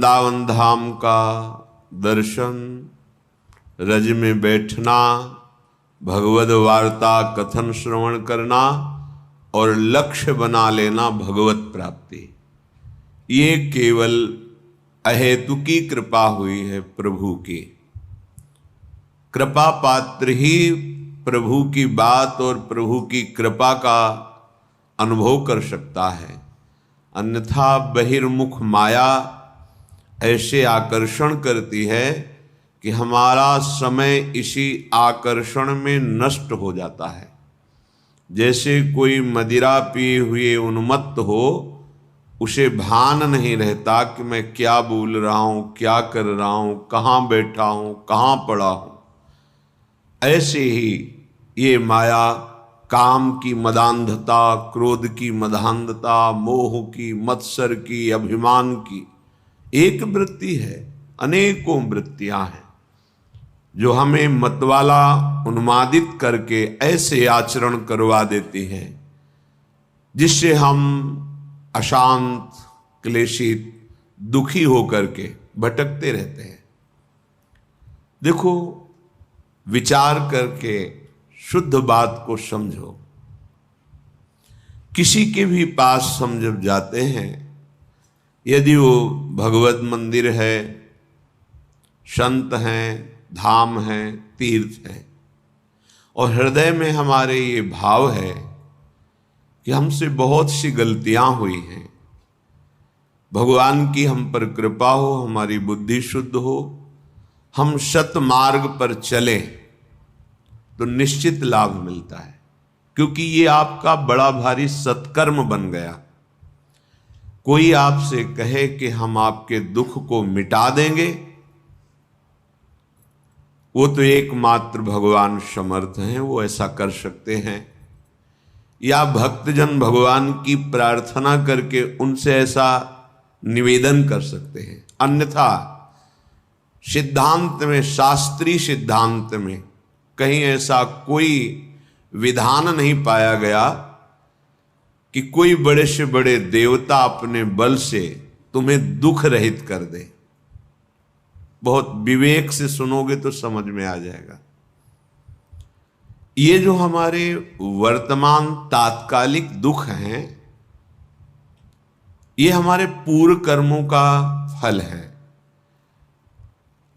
वृंदावन धाम का दर्शन, रज में बैठना, भगवद वार्ता कथन श्रवण करना और लक्ष्य बना लेना भगवत प्राप्ति, ये केवल अहेतुकी कृपा हुई है प्रभु की। कृपा पात्र ही प्रभु की बात और प्रभु की कृपा का अनुभव कर सकता है, अन्यथा बहिर्मुख माया ऐसे आकर्षण करती है कि हमारा समय इसी आकर्षण में नष्ट हो जाता है। जैसे कोई मदिरा पिए हुए उन्मत्त हो, उसे भान नहीं रहता कि मैं क्या बोल रहा हूँ, क्या कर रहा हूँ, कहाँ बैठा हूँ, कहाँ पड़ा हूँ। ऐसे ही ये माया काम की मदांधता, क्रोध की मदांधता, मोह की, मत्सर की, अभिमान की एक वृत्ति है, अनेकों वृत्तियां हैं जो हमें मतवाला उन्मादित करके ऐसे आचरण करवा देती हैं जिससे हम अशांत, क्लेशित, दुखी होकर के भटकते रहते हैं। देखो, विचार करके शुद्ध बात को समझो। किसी के भी पास हम जब जाते हैं, यदि वो भगवत मंदिर है, संत हैं, धाम हैं, तीर्थ हैं, और हृदय में हमारे ये भाव है कि हमसे बहुत सी गलतियां हुई हैं, भगवान की हम पर कृपा हो, हमारी बुद्धि शुद्ध हो, हम सत मार्ग पर चलें तो निश्चित लाभ मिलता है, क्योंकि ये आपका बड़ा भारी सत्कर्म बन गया। कोई आपसे कहे कि हम आपके दुख को मिटा देंगे, वो तो एकमात्र भगवान समर्थ हैं, वो ऐसा कर सकते हैं। या भक्तजन भगवान की प्रार्थना करके उनसे ऐसा निवेदन कर सकते हैं। अन्यथा सिद्धांत में, शास्त्रीय सिद्धांत में कहीं ऐसा कोई विधान नहीं पाया गया कि कोई बड़े से बड़े देवता अपने बल से तुम्हें दुख रहित कर दे। बहुत विवेक से सुनोगे तो समझ में आ जाएगा। ये जो हमारे वर्तमान तात्कालिक दुख हैं, ये हमारे पूर्व कर्मों का फल है,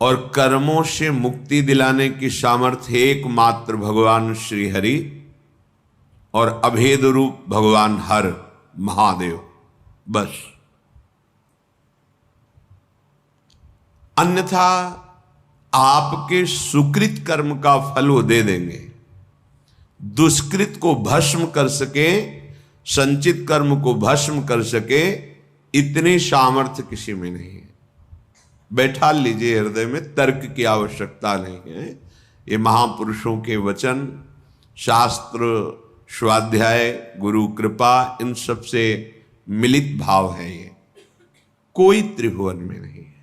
और कर्मों से मुक्ति दिलाने की सामर्थ्य एकमात्र भगवान श्री हरि और अभेद रूप भगवान हर महादेव, बस। अन्यथा आपके सुकृत कर्म का फल वो दे देंगे। दुष्कृत को भस्म कर सके, संचित कर्म को भस्म कर सके, इतनी सामर्थ्य किसी में नहीं है। बैठा लीजिए हृदय में, तर्क की आवश्यकता नहीं है। ये महापुरुषों के वचन, शास्त्र, स्वाध्याय, गुरु कृपा, इन सब से मिलित भाव है। ये कोई त्रिभुवन में नहीं है।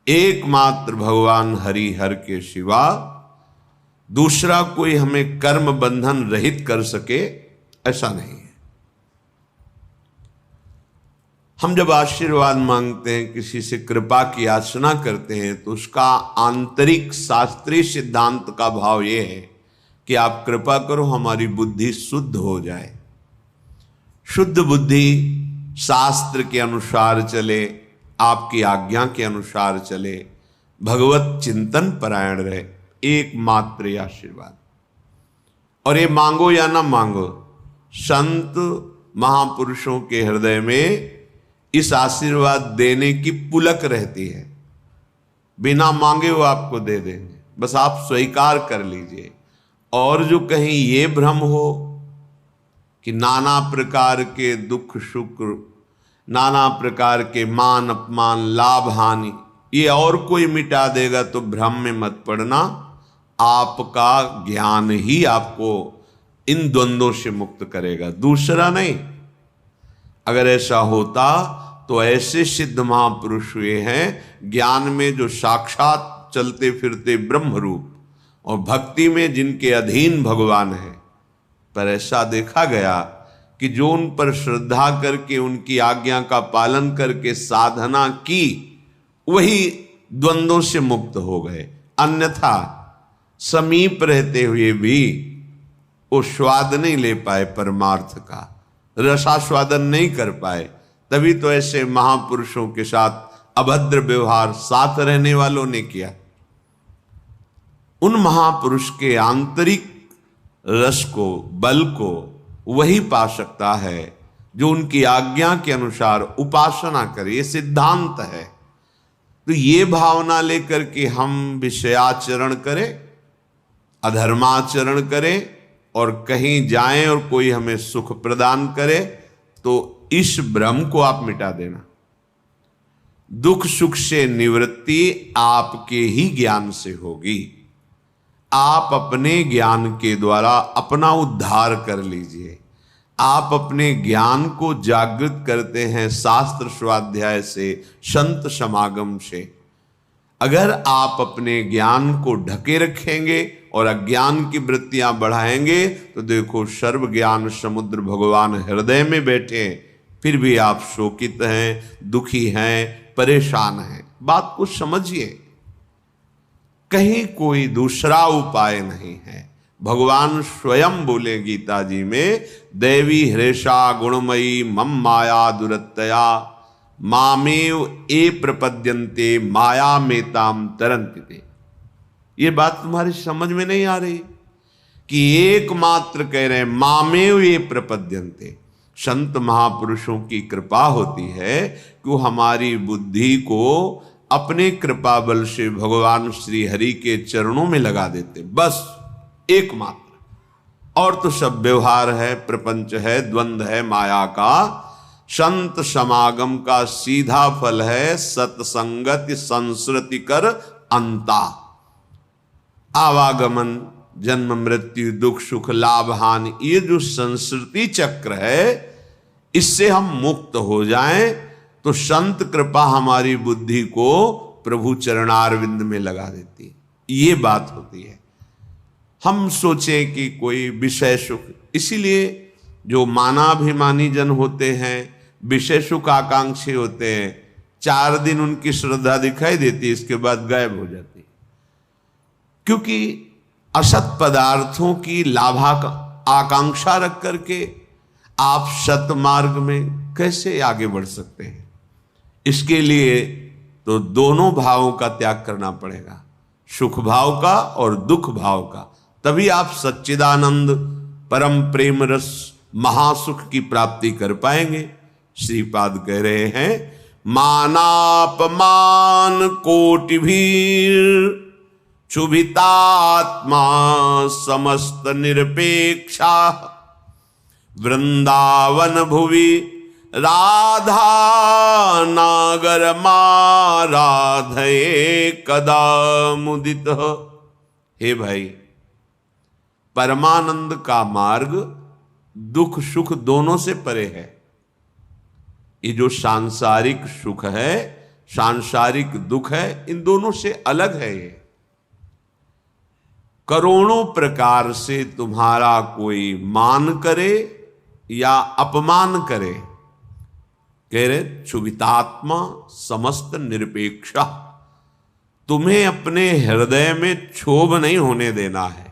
एकमात्र भगवान हरि हर के सिवा दूसरा कोई हमें कर्म बंधन रहित कर सके, ऐसा नहीं है। हम जब आशीर्वाद मांगते हैं, किसी से कृपा की याचना करते हैं, तो उसका आंतरिक शास्त्रीय सिद्धांत का भाव यह है कि आप कृपा करो, हमारी बुद्धि शुद्ध हो जाए। शुद्ध बुद्धि शास्त्र के अनुसार चले, आपकी आज्ञा के अनुसार चले, भगवत चिंतन परायण रहे, एकमात्र आशीर्वाद। और ये मांगो या ना मांगो, संत महापुरुषों के हृदय में इस आशीर्वाद देने की पुलक रहती है। बिना मांगे वो आपको दे देंगे, बस आप स्वीकार कर लीजिए। और जो कहीं ये भ्रम हो कि नाना प्रकार के दुख सुख, नाना प्रकार के मान अपमान, लाभ हानि, ये और कोई मिटा देगा, तो भ्रम में मत पड़ना। आपका ज्ञान ही आपको इन द्वंद्वों से मुक्त करेगा, दूसरा नहीं। अगर ऐसा होता तो ऐसे सिद्ध महापुरुष हुए हैं ज्ञान में जो साक्षात चलते फिरते ब्रह्म रूप, और भक्ति में जिनके अधीन भगवान है। पर ऐसा देखा गया कि जो उन पर श्रद्धा करके उनकी आज्ञा का पालन करके साधना की वही द्वंद्वों से मुक्त हो गए। अन्यथा समीप रहते हुए भी वो स्वाद नहीं ले पाए, परमार्थ का रसास्वादन नहीं कर पाए। तभी तो ऐसे महापुरुषों के साथ अभद्र व्यवहार साथ रहने वालों ने किया। उन महापुरुष के आंतरिक रस को, बल को वही पा सकता है जो उनकी आज्ञा के अनुसार उपासना करे। ये सिद्धांत है। तो ये भावना लेकर के हम विषयाचरण करें, अधर्माचरण करें और कहीं जाएं और कोई हमें सुख प्रदान करे, तो इस भ्रम को आप मिटा देना। दुख सुख से निवृत्ति आपके ही ज्ञान से होगी। आप अपने ज्ञान के द्वारा अपना उद्धार कर लीजिए। आप अपने ज्ञान को जागृत करते हैं शास्त्र स्वाध्याय से, संत समागम से। अगर आप अपने ज्ञान को ढके रखेंगे और अज्ञान की वृत्तियां बढ़ाएंगे तो देखो सर्व ज्ञान समुद्र भगवान हृदय में बैठे, फिर भी आप शोकित हैं, दुखी हैं, परेशान हैं। बात को समझिए, कहीं कोई दूसरा उपाय नहीं है। भगवान स्वयं बोले गीता जी में, देवी हृषा गुणमयी मम माया दुरत्तया मामेव ए प्रपद्यन्ते माया मेताम तरन्ति। ये बात तुम्हारी समझ में नहीं आ रही कि एकमात्र कह रहे हैं मामेव ये प्रपद्यन्ते। संत महापुरुषों की कृपा होती है कि वो हमारी बुद्धि को अपने कृपा बल से भगवान श्री हरि के चरणों में लगा देते, बस एकमात्र। और तो सब व्यवहार है, प्रपंच है, द्वंद्व है माया का। संत समागम का सीधा फल है सत्संगति संस्कृति कर अंता। आवागमन, जन्म मृत्यु, दुख सुख, लाभ हानि, ये जो संस्कृति चक्र है, इससे हम मुक्त हो जाएं तो संत कृपा हमारी बुद्धि को प्रभु चरणारविंद में लगा देती है। ये बात होती है। हम सोचें कि कोई विषय सुख, इसीलिए जो मानाभिमानी जन होते हैं, विषय सुख आकांक्षी होते हैं, 4 दिन उनकी श्रद्धा दिखाई देती है, इसके बाद गायब हो जाती है। क्योंकि असत पदार्थों की लाभा आकांक्षा रख करके आप सत मार्ग में कैसे आगे बढ़ सकते हैं? इसके लिए तो दोनों भावों का त्याग करना पड़ेगा, सुख भाव का और दुख भाव का। तभी आप सच्चिदानंद परम प्रेम रस महासुख की प्राप्ति कर पाएंगे। श्रीपाद कह रहे हैं, मानापमान कोटि भीर क्षुभितात्मा समस्त निरपेक्षा वृंदावन भुवि राधा नागर माराधये कदा मुदित। हे भाई, परमानंद का मार्ग दुख सुख दोनों से परे है। ये जो सांसारिक सुख है, सांसारिक दुख है, इन दोनों से अलग है। ये करोड़ों प्रकार से तुम्हारा कोई मान करे या अपमान करे, कह रहे क्षुभितात्मा समस्त निरपेक्षा। तुम्हें अपने हृदय में क्षोभ नहीं होने देना है।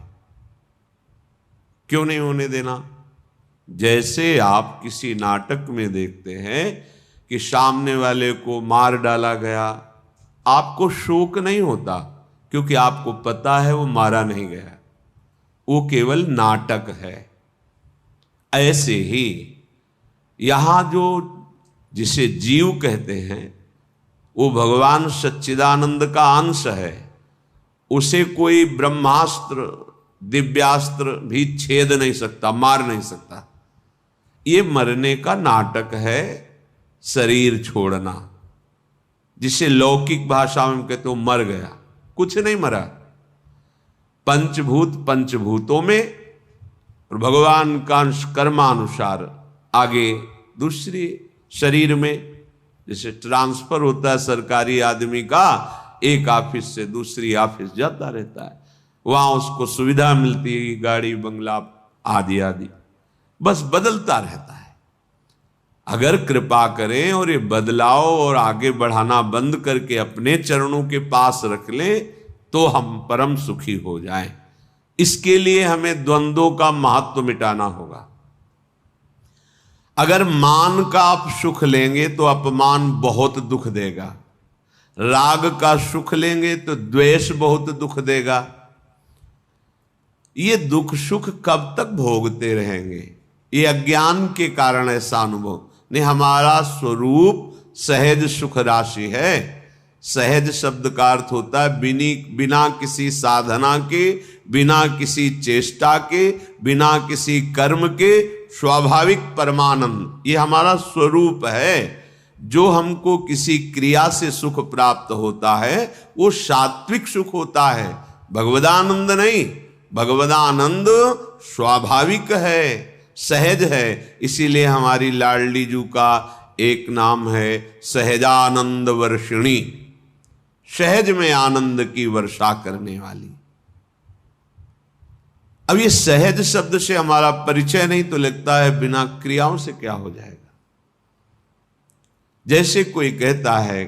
क्यों नहीं होने देना? जैसे आप किसी नाटक में देखते हैं कि सामने वाले को मार डाला गया, आपको शोक नहीं होता, क्योंकि आपको पता है वो मारा नहीं गया, वो केवल नाटक है। ऐसे ही यहां जो जिसे जीव कहते हैं, वो भगवान सच्चिदानंद का अंश है। उसे कोई ब्रह्मास्त्र दिव्यास्त्र भी छेद नहीं सकता, मार नहीं सकता। ये मरने का नाटक है, शरीर छोड़ना, जिसे लौकिक भाषा में कहते हो मर गया। कुछ नहीं मरा। पंचभूत पंचभूतों में और भगवान का कर्मानुसार आगे दूसरी शरीर में, जैसे ट्रांसफर होता है सरकारी आदमी का, एक ऑफिस से दूसरी ऑफिस जाता रहता है, वहां उसको सुविधा मिलती है, गाड़ी बंगला आदि आदि, बस बदलता रहता है। अगर कृपा करें और ये बदलाव और आगे बढ़ाना बंद करके अपने चरणों के पास रख लें तो हम परम सुखी हो जाएं। इसके लिए हमें द्वंद्वों का महत्व मिटाना होगा। अगर मान का आप सुख लेंगे तो अपमान बहुत दुख देगा, राग का सुख लेंगे तो द्वेष बहुत दुख देगा। ये दुख सुख कब तक भोगते रहेंगे? ये अज्ञान के कारण ऐसा अनुभव नहीं। हमारा स्वरूप सहज सुख राशि है। सहज शब्द का अर्थ होता है बिना किसी साधना के, बिना किसी चेष्टा के, बिना किसी कर्म के स्वाभाविक परमानंद। ये हमारा स्वरूप है। जो हमको किसी क्रिया से सुख प्राप्त होता है वो सात्विक सुख होता है, भगवदानंद नहीं। भगवदानंद स्वाभाविक है, सहज है। इसीलिए हमारी लाडली जू का एक नाम है सहजानंद वर्षिणी, सहज में आनंद की वर्षा करने वाली। अब ये सहज शब्द से हमारा परिचय नहीं तो लगता है बिना क्रियाओं से क्या हो जाएगा। जैसे कोई कहता है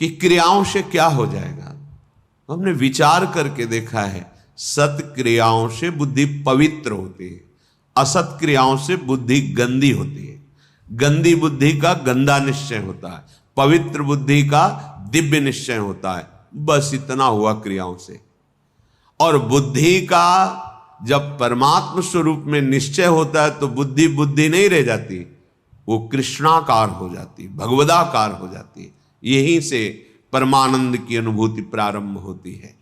कि क्रियाओं से क्या हो जाएगा, हमने विचार करके देखा है सत क्रियाओं से बुद्धि पवित्र होती है, असत क्रियाओं से बुद्धि गंदी होती है। गंदी बुद्धि का गंदा निश्चय होता है, पवित्र बुद्धि का दिव्य निश्चय होता है। बस इतना हुआ क्रियाओं से। और बुद्धि का जब परमात्म स्वरूप में निश्चय होता है तो बुद्धि बुद्धि नहीं रह जाती, वो कृष्णाकार हो जाती, भगवदाकार हो जाती है। यहीं से परमानंद की अनुभूति प्रारंभ होती है।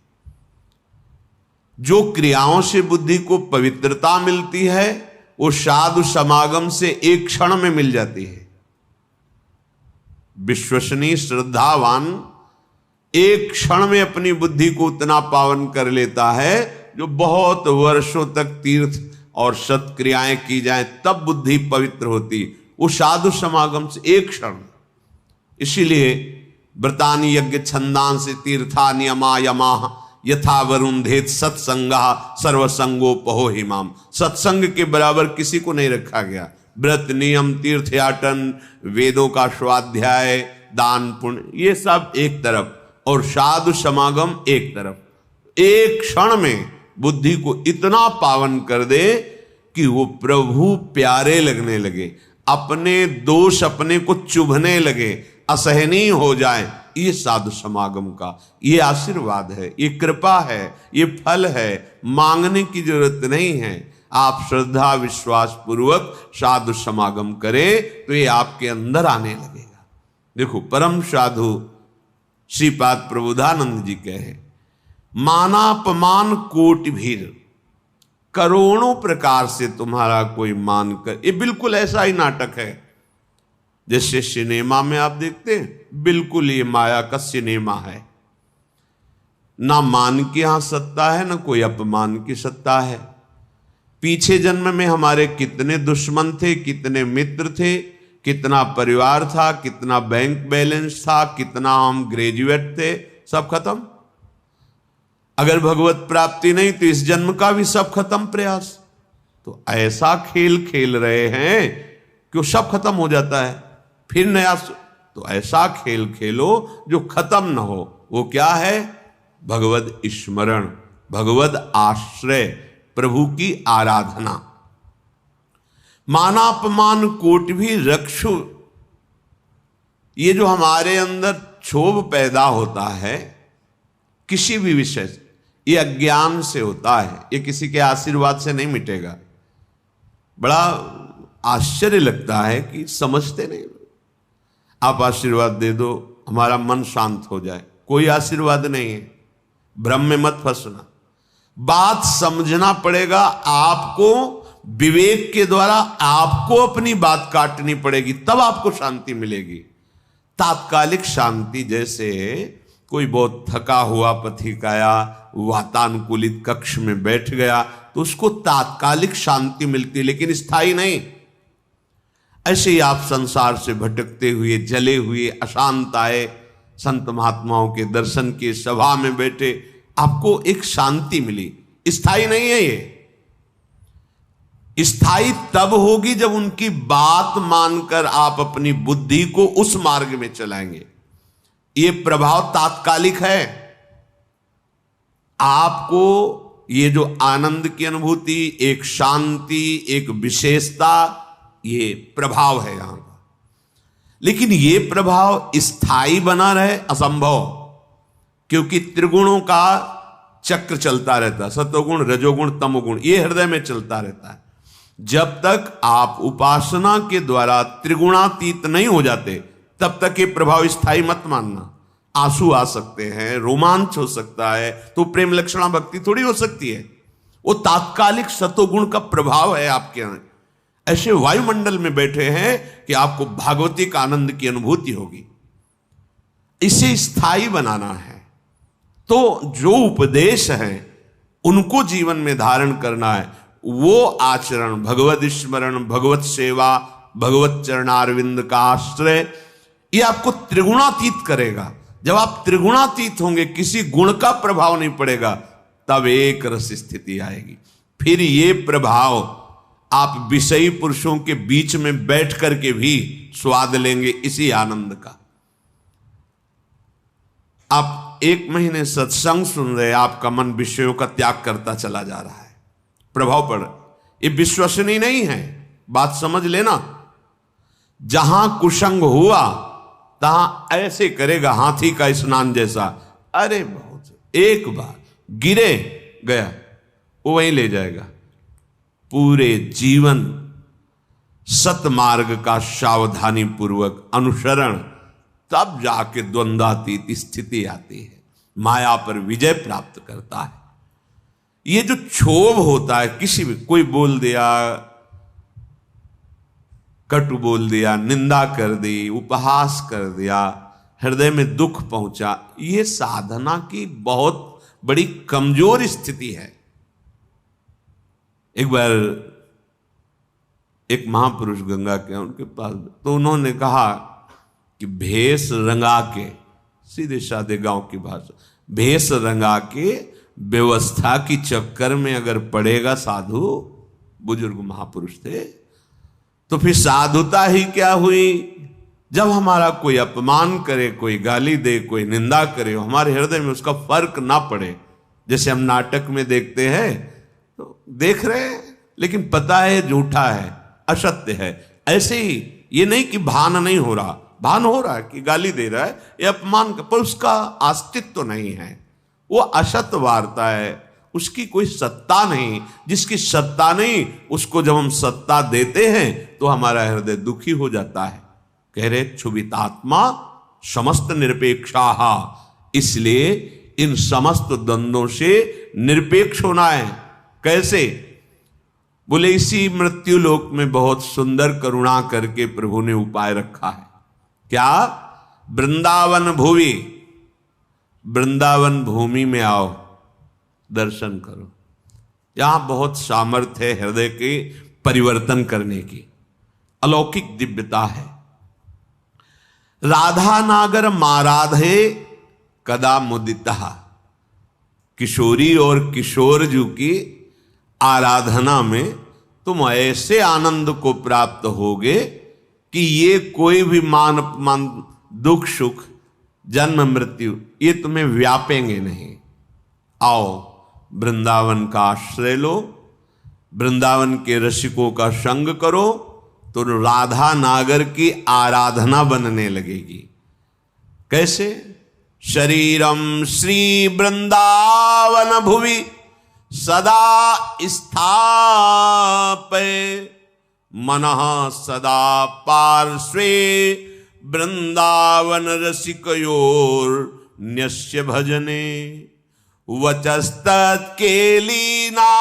जो क्रियाओं से बुद्धि को पवित्रता मिलती है वो साधु समागम से एक क्षण में मिल जाती है। विश्वसनीय श्रद्धावान एक क्षण में अपनी बुद्धि को उतना पावन कर लेता है जो बहुत वर्षों तक तीर्थ और सत्क्रियाएं की जाएं तब बुद्धि पवित्र होती। वो साधु समागम से एक क्षण। इसीलिए व्रतानि यज्ञ छंदांसि तीर्था नियमा यमा यथा वरुंधेत सत्संगा सर्वसंगोपहो हिमाम। सत्संग के बराबर किसी को नहीं रखा गया। व्रत नियम तीर्थयाटन वेदों का स्वाध्याय दान पुण्य ये सब एक तरफ और साधु समागम एक तरफ। एक क्षण में बुद्धि को इतना पावन कर दे कि वो प्रभु प्यारे लगने लगे, अपने दोष अपने को चुभने लगे, असहनीय हो जाए। ये साधु समागम का ये आशीर्वाद है, ये कृपा है, ये फल है। मांगने की जरूरत नहीं है। आप श्रद्धा विश्वास पूर्वक साधु समागम करें तो ये आपके अंदर आने लगेगा। देखो परम साधु श्रीपाद प्रबोधानंद जी कहे मानापमान कोटि भीर, करोड़ों प्रकार से तुम्हारा कोई मान कर। ये बिल्कुल ऐसा ही नाटक है जैसे सिनेमा में आप देखते हैं, बिल्कुल ये माया का सिनेमा है। ना मान की यहां सत्ता है ना कोई अपमान की सत्ता है। पीछे जन्म में हमारे कितने दुश्मन थे, कितने मित्र थे, कितना परिवार था, कितना बैंक बैलेंस था, कितना हम ग्रेजुएट थे, सब खत्म। अगर भगवत प्राप्ति नहीं तो इस जन्म का भी सब खत्म प्रयास। तो ऐसा खेल खेल रहे हैं कि वो सब खत्म हो जाता है, फिर नया। तो ऐसा खेल खेलो जो खत्म न हो। वो क्या है? भगवद स्मरण, भगवद आश्रय, प्रभु की आराधना। मानापमान कोटि भी रक्षु। ये जो हमारे अंदर क्षोभ पैदा होता है किसी भी विषय से, ये अज्ञान से होता है, ये किसी के आशीर्वाद से नहीं मिटेगा। बड़ा आश्चर्य लगता है कि समझते नहीं। आप आशीर्वाद दे दो हमारा मन शांत हो जाए, कोई आशीर्वाद नहीं है। भ्रम में मत फंसना, बात समझना पड़ेगा। आपको विवेक के द्वारा आपको अपनी बात काटनी पड़ेगी, तब आपको शांति मिलेगी। तात्कालिक शांति, जैसे कोई बहुत थका हुआ पथिक आया, वातानुकूलित कक्ष में बैठ गया तो उसको तात्कालिक शांति मिलती, लेकिन स्थायी नहीं। ऐसे ही आप संसार से भटकते हुए, जले हुए, अशांत आए, संत महात्माओं के दर्शन की सभा में बैठे, आपको एक शांति मिली, स्थायी नहीं है ये। स्थायी तब होगी जब उनकी बात मानकर आप अपनी बुद्धि को उस मार्ग में चलाएंगे। ये प्रभाव तात्कालिक है। आपको ये जो आनंद की अनुभूति, एक शांति, एक विशेषता, ये प्रभाव है यहां का। लेकिन ये प्रभाव स्थायी बना रहे असंभव, क्योंकि त्रिगुणों का चक्र चलता रहता है, सतोगुण, रजोगुण, तमोगुण, ये हृदय में चलता रहता है। जब तक आप उपासना के द्वारा त्रिगुणातीत नहीं हो जाते, तब तक ये प्रभाव स्थायी मत मानना। आंसू आ सकते हैं, रोमांच हो सकता है, तो प्रेम लक्षणा भक्ति थोड़ी हो सकती है। वो तात्कालिक सतोगुण का प्रभाव है आपके यहां। ऐसे वायुमंडल में बैठे हैं कि आपको भागवतिक आनंद की अनुभूति होगी। इसे स्थायी बनाना है, तो जो उपदेश है उनको जीवन में धारण करना है। वो आचरण, भगवत स्मरण, भगवत सेवा, भगवत चरणारविंद का आश्रय, ये आपको त्रिगुणातीत करेगा। जब आप त्रिगुणातीत होंगे, किसी गुण का प्रभाव नहीं पड़ेगा, तब एक रस स्थिति आएगी। फिर ये प्रभाव आप विषयी पुरुषों के बीच में बैठ करके भी स्वाद लेंगे इसी आनंद का। आप 1 महीने सत्संग सुन रहे, आपका मन विषयों का त्याग करता चला जा रहा है, प्रभाव पड़। ये विश्वसनीय नहीं है, बात समझ लेना। जहां कुसंग हुआ तहां ऐसे करेगा हाथी का स्नान जैसा। अरे बहुत, एक बार गिरे गया, वो वहीं ले जाएगा। पूरे जीवन सतमार्ग का सावधानी पूर्वक अनुसरण, तब जाके द्वंद्वातीत स्थिति आती है, माया पर विजय प्राप्त करता है। ये जो क्षोभ होता है, किसी भी कोई बोल दिया, कटु बोल दिया, निंदा कर दी, उपहास कर दिया, हृदय में दुख पहुंचा, ये साधना की बहुत बड़ी कमजोर स्थिति है। एक बार एक महापुरुष गंगा के उनके पास, तो उन्होंने कहा कि भेष रंगा के, सीधे साधे गांव की भाषा, भेष रंगा के व्यवस्था की चक्कर में अगर पड़ेगा साधु, बुजुर्ग महापुरुष थे, तो फिर साधुता ही क्या हुई। जब हमारा कोई अपमान करे, कोई गाली दे, कोई निंदा करे, हमारे हृदय में उसका फर्क ना पड़े। जैसे हम नाटक में देखते हैं, तो देख रहे हैं लेकिन पता है झूठा है, असत्य है। ऐसे ही ये नहीं कि भान नहीं हो रहा, भान हो रहा है कि गाली दे रहा है, ये अपमान का, पर उसका अस्तित्व तो नहीं है, वो असत्य वार्ता है, उसकी कोई सत्ता नहीं। जिसकी सत्ता नहीं, उसको जब हम सत्ता देते हैं तो हमारा हृदय दुखी हो जाता है। कह रहे क्षुभितात्मा समस्त निरपेक्षा, इसलिए इन समस्त द्वंद्वों से निरपेक्ष होना है। कैसे? बोले इसी मृत्यु लोक में बहुत सुंदर करुणा करके प्रभु ने उपाय रखा है। क्या? वृंदावन भूमि, वृंदावन भूमि में आओ, दर्शन करो। यहां बहुत सामर्थ्य है हृदय के परिवर्तन करने की, अलौकिक दिव्यता है। राधा नागर माराधे कदा मुदिता, किशोरी और किशोर जी की आराधना में तुम ऐसे आनंद को प्राप्त होगे कि ये कोई भी मान अपमान, दुख सुख, जन्म मृत्यु, ये तुम्हें व्यापेंगे नहीं। आओ वृंदावन का आश्रय लो, वृंदावन के रसिकों का संग करो, तो राधा नागर की आराधना बनने लगेगी। कैसे? शरीरम श्री वृंदावन भुवि सदा स्थापय, मनः सदा पार्श्वे वृंदावन रसिकयोर न्यस्य भजने, वचस्तत् केलीना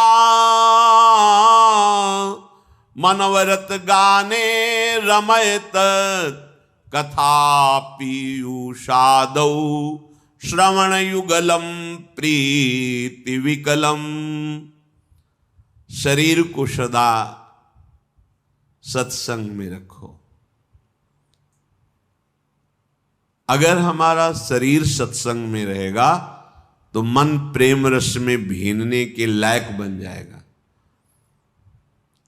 मनवरत गाने रमयत, कथा पीयूषादौ श्रवण युगलम प्रीति विकलम। शरीर को सदा सत्संग में रखो। अगर हमारा शरीर सत्संग में रहेगा तो मन प्रेम रस में भीनने के लायक बन जाएगा।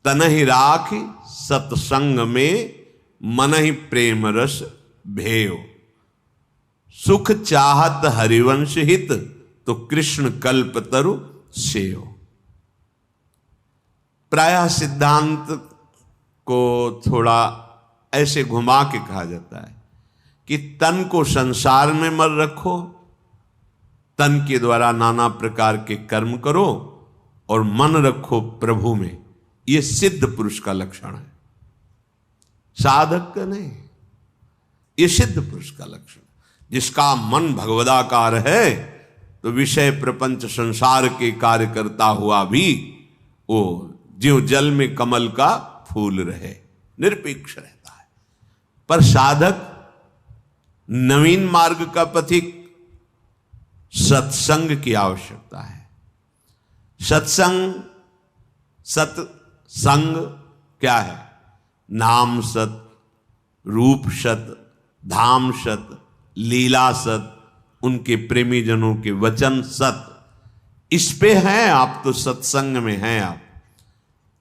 तनहि राख सत्संग में, मन ही प्रेम रस भेयो। सुख चाहत हरिवंश हित, तो कृष्ण कल्प तरु सेयो। प्रायः सिद्धांत को थोड़ा ऐसे घुमा के कहा जाता है कि तन को संसार में मत रखो, तन के द्वारा नाना प्रकार के कर्म करो और मन रखो प्रभु में। यह सिद्ध पुरुष का लक्षण है, साधक का नहीं। यह सिद्ध पुरुष का लक्षण, जिसका मन भगवदाकार है तो विषय प्रपंच संसार के कार्य करता हुआ भी वो ज्यों जल में कमल का फूल रहे, निरपेक्ष रहता है। पर साधक, नवीन मार्ग का पथिक, सत्संग की आवश्यकता है। सत्संग, सत्संग क्या है? नाम सत, रूप सत, धाम सत, लीला सत, उनके प्रेमी जनों के वचन सत। इस पे हैं आप, तो सत्संग में हैं आप।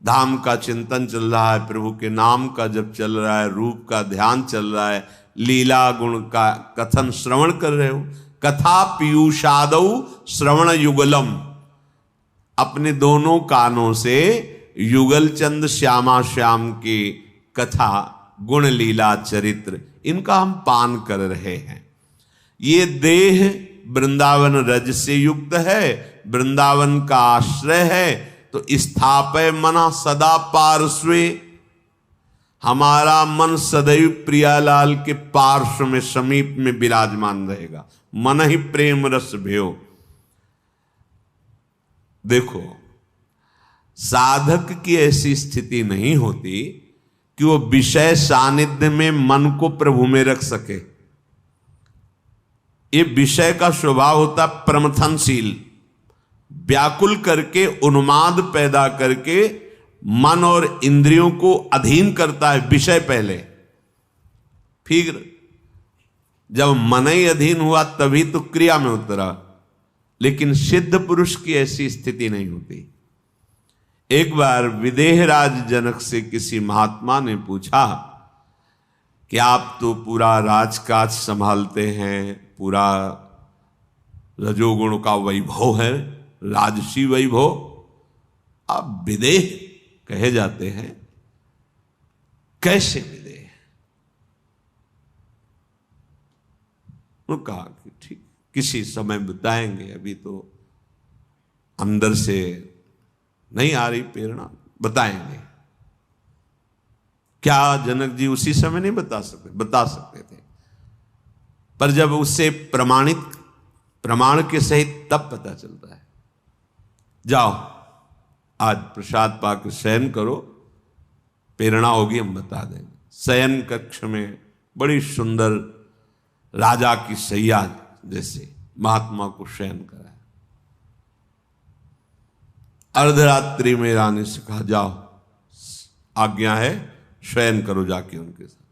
धाम का चिंतन चल रहा है, प्रभु के नाम का जब चल रहा है, रूप का ध्यान चल रहा है, लीला गुण का कथन श्रवण कर रहे हो। कथा पीयूषादौ श्रवण युगलम, अपने दोनों कानों से युगल चंद श्यामा श्याम की कथा, गुण लीला चरित्र, इनका हम पान कर रहे हैं। ये देह वृंदावन रज से युक्त है, वृंदावन का आश्रय है, तो स्थापय मना सदा पार्श्वे, हमारा मन सदैव प्रियालाल के पार्श्व में, समीप में विराजमान रहेगा। मन ही प्रेम रस भयो। देखो, साधक की ऐसी स्थिति नहीं होती कि वो विषय सानिध्य में मन को प्रभु में रख सके। ये विषय का स्वभाव होता प्रमथनशील, व्याकुल करके, उन्माद पैदा करके मन और इंद्रियों को अधीन करता है। विषय पहले, फिर जब मन ही अधीन हुआ तभी तो क्रिया में उतरा। लेकिन सिद्ध पुरुष की ऐसी स्थिति नहीं होती। एक बार विदेहराज जनक से किसी महात्मा ने पूछा कि आप तो पूरा राजकाज संभालते हैं, पूरा रजोगुण का वैभव है, राजसी वैभव, आप विदेह कहे जाते हैं, कैसे विदेह? उन्होंने कहा कि ठीक, किसी समय बताएंगे, अभी तो अंदर से नहीं आ रही प्रेरणा, बताएंगे। क्या जनक जी उसी समय नहीं बता सकते? बता सकते थे, पर जब उससे प्रमाण के सहित तब पता चलता है। जाओ, आज प्रसाद पाकर शयन करो, प्रेरणा होगी हम बता देंगे। शयन कक्ष में बड़ी सुंदर राजा की सैया जैसे महात्मा को शयन कराया। अर्धरात्रि में रानी से कहा, जाओ, आज्ञा है, शयन करो जाके उनके साथ।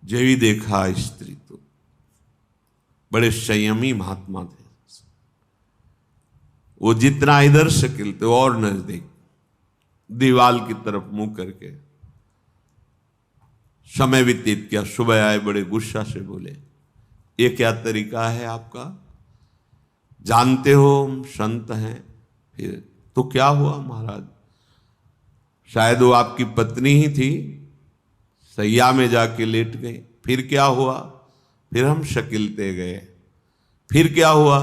जेवी देखा स्त्री तो बड़े संयमी महात्मा थे। वो जितना इधर शकील थे और नजदीक, दीवाल की तरफ मुंह करके समय व्यतीत किया। सुबह आए, बड़े गुस्सा से बोले, ये क्या तरीका है आपका? जानते हो हम संत हैं। फिर तो क्या हुआ महाराज? शायद वो आपकी पत्नी ही थी, सैया में जाके लेट गए। फिर क्या हुआ? फिर हम शकीलते गए। फिर क्या हुआ?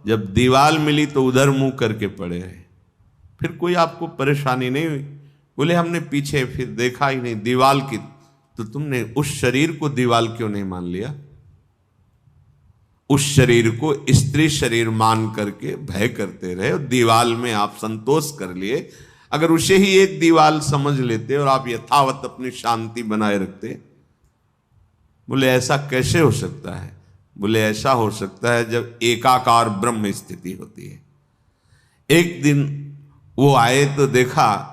जब दीवाल मिली तो उधर मुंह करके पड़े रहे। फिर कोई आपको परेशानी नहीं हुई? बोले, हमने पीछे फिर देखा ही नहीं, दीवाल की। तो तुमने उस शरीर को दीवाल क्यों नहीं मान लिया? उस शरीर को स्त्री शरीर मान करके भय करते रहे और दीवाल में आप संतोष कर लिए। अगर उसे ही एक दीवाल समझ लेते और आप यथावत अपनी शांति बनाए रखते। बोले, ऐसा कैसे हो सकता है? बोले, ऐसा हो सकता है जब एकाकार ब्रह्म स्थिति होती है। एक दिन वो आए तो देखा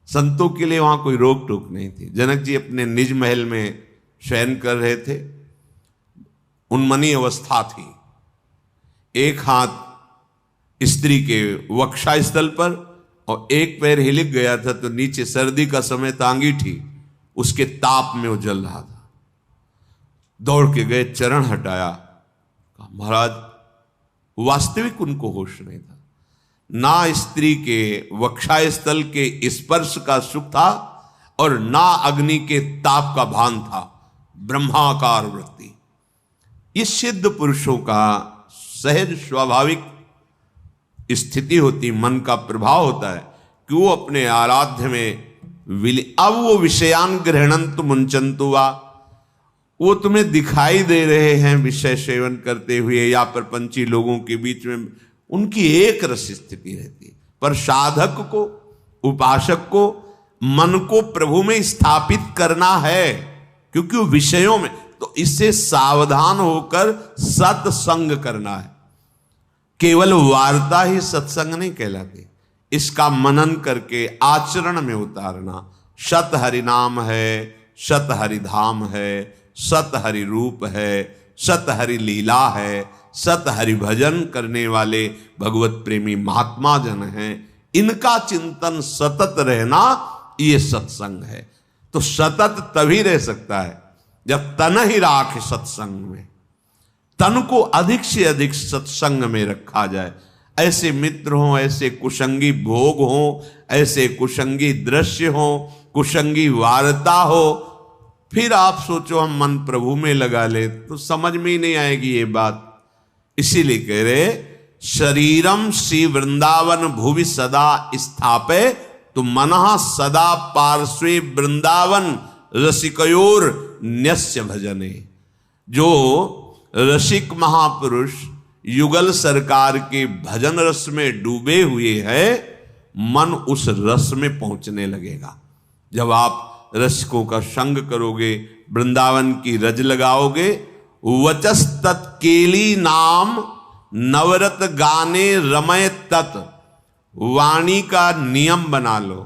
संतों के लिए वहां कोई रोक टोक नहीं थी। जनक जी अपने निज महल में शयन कर रहे थे, उन्मनी अवस्था थी। एक हाथ स्त्री के वक्षा स्थल पर, और एक पैर हिलक गया था तो नीचे सर्दी का समय था, अंगीठी उसके ताप में वो जल रहा था। दौड़ के गए, चरण हटाया, कहा महाराज वास्तविक उनको होश नहीं था, ना स्त्री के वक्षास्थल के स्पर्श का सुख था और ना अग्नि के ताप का भान था, ब्रह्माकार वृत्ति। ये सिद्ध पुरुषों का सहज स्वाभाविक स्थिति होती, मन का प्रभाव होता है कि वो अपने आराध्य में अब वो विषयान ग्रहणंतु मुंचंतु वा, वो तुम्हें दिखाई दे रहे हैं विषय सेवन करते हुए या प्रपंची लोगों के बीच में, उनकी एक रस स्थिति रहती है। पर साधक को, उपासक को मन को प्रभु में स्थापित करना है, क्योंकि वो विषयों में, तो इससे सावधान होकर सत्संग करना है। केवल वार्ता ही सत्संग नहीं कहलाती, इसका मनन करके आचरण में उतारना। सत हरि नाम है, सत हरि धाम है, सत हरि रूप है, सत हरि लीला है, सत हरि भजन करने वाले भगवत प्रेमी महात्मा जन हैं, इनका चिंतन सतत रहना, ये सत्संग है। तो सतत तभी रह सकता है जब तन ही राख सत्संग में, तन को अधिक से अधिक सत्संग में रखा जाए। ऐसे मित्र हों, ऐसे कुसंगी भोग हों, ऐसे कुसंगी दृश्य हों, कुसंगी वार्ता हो, फिर आप सोचो हम मन प्रभु में लगा ले तो समझ में ही नहीं आएगी ये बात। इसीलिए कह रहे शरीरम श्री वृंदावन भुवि सदा स्थापे तो मनः सदा पार्श्वे वृंदावन रसिकयोर न्यस्य भजने। जो रसिक महापुरुष युगल सरकार के भजन रस में डूबे हुए है, मन उस रस में पहुंचने लगेगा। जब आप रसिकों का संग करोगे, वृंदावन की रज लगाओगे, वचस तत्केली नाम नवरत गाने रमय तत्, वाणी का नियम बना लो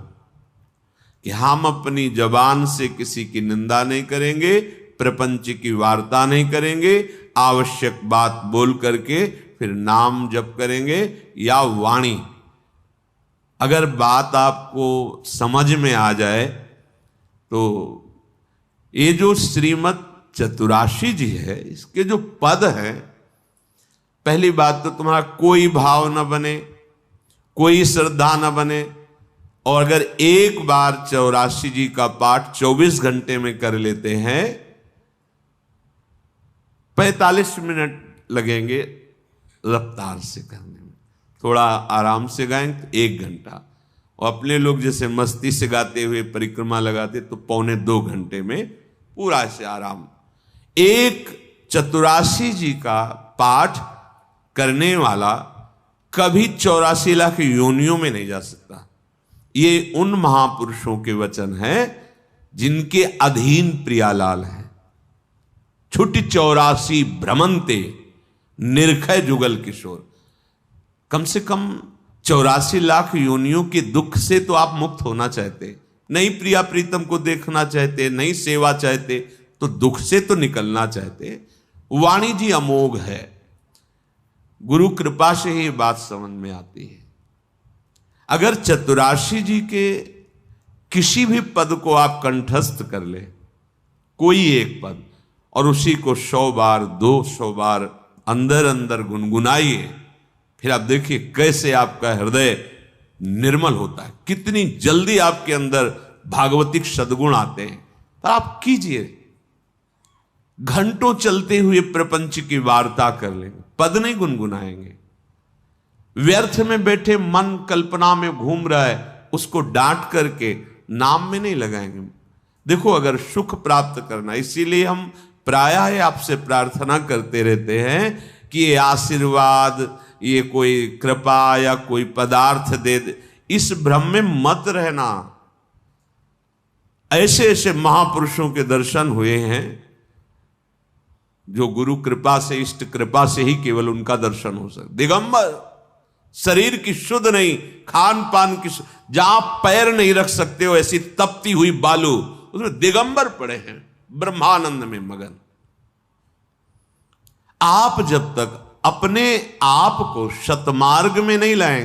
कि हम अपनी जबान से किसी की निंदा नहीं करेंगे, प्रपंच की वार्ता नहीं करेंगे, आवश्यक बात बोल करके फिर नाम जप करेंगे या वाणी। अगर बात आपको समझ में आ जाए तो ये जो श्रीमद् चतुराशी जी है, इसके जो पद है, पहली बात तो तुम्हारा कोई भाव न बने, कोई श्रद्धा न बने, और अगर एक बार 84 जी का पाठ 24 घंटे में कर लेते हैं, 45 मिनट लगेंगे रफ्तार से करने में, थोड़ा आराम से गाएं तो 1 घंटा, और अपने लोग जैसे मस्ती से गाते हुए परिक्रमा लगाते तो 1.25 घंटे में पूरा से आराम। एक 84 जी का पाठ करने वाला कभी 84 लाख योनियों में नहीं जा सकता। ये उन महापुरुषों के वचन हैं जिनके अधीन प्रियालाल है। छुट 84 भ्रमंते निर्खय जुगल किशोर। कम से कम 84 लाख योनियों के दुख से तो आप मुक्त होना चाहते, नहीं प्रिया प्रीतम को देखना चाहते, नहीं सेवा चाहते, तो दुख से तो निकलना चाहते। वाणी जी अमोघ है, गुरु कृपा से ही बात समझ में आती है। अगर चतुराशी जी के किसी भी पद को आप कंठस्थ कर ले, कोई एक पद, और उसी को 100 बार 200 बार अंदर अंदर गुनगुनाइए, फिर आप देखिए कैसे आपका हृदय निर्मल होता है, कितनी जल्दी आपके अंदर भागवतिक सद्गुण आते हैं। तो आप कीजिए, घंटों चलते हुए प्रपंच की वार्ता कर लेंगे, पद नहीं गुनगुनाएंगे। व्यर्थ में बैठे मन कल्पना में घूम रहा है, उसको डांट करके नाम में नहीं लगाएंगे। देखो, अगर सुख प्राप्त करना, इसीलिए हम प्रायः आपसे प्रार्थना करते रहते हैं कि ये आशीर्वाद, ये कोई कृपा या कोई पदार्थ दे दे, इस भ्रम में मत रहना। ऐसे ऐसे महापुरुषों के दर्शन हुए हैं जो गुरु कृपा से, इष्ट कृपा से ही केवल उनका दर्शन हो सकता। दिगंबर, शरीर की शुद्ध नहीं, खान पान की, जहां पैर नहीं रख सकते हो ऐसी तपती हुई बालू, उसमें दिगंबर पड़े हैं, ब्रह्मानंद में मगन। आप जब तक अपने आप को सतमार्ग में नहीं लाएंगे,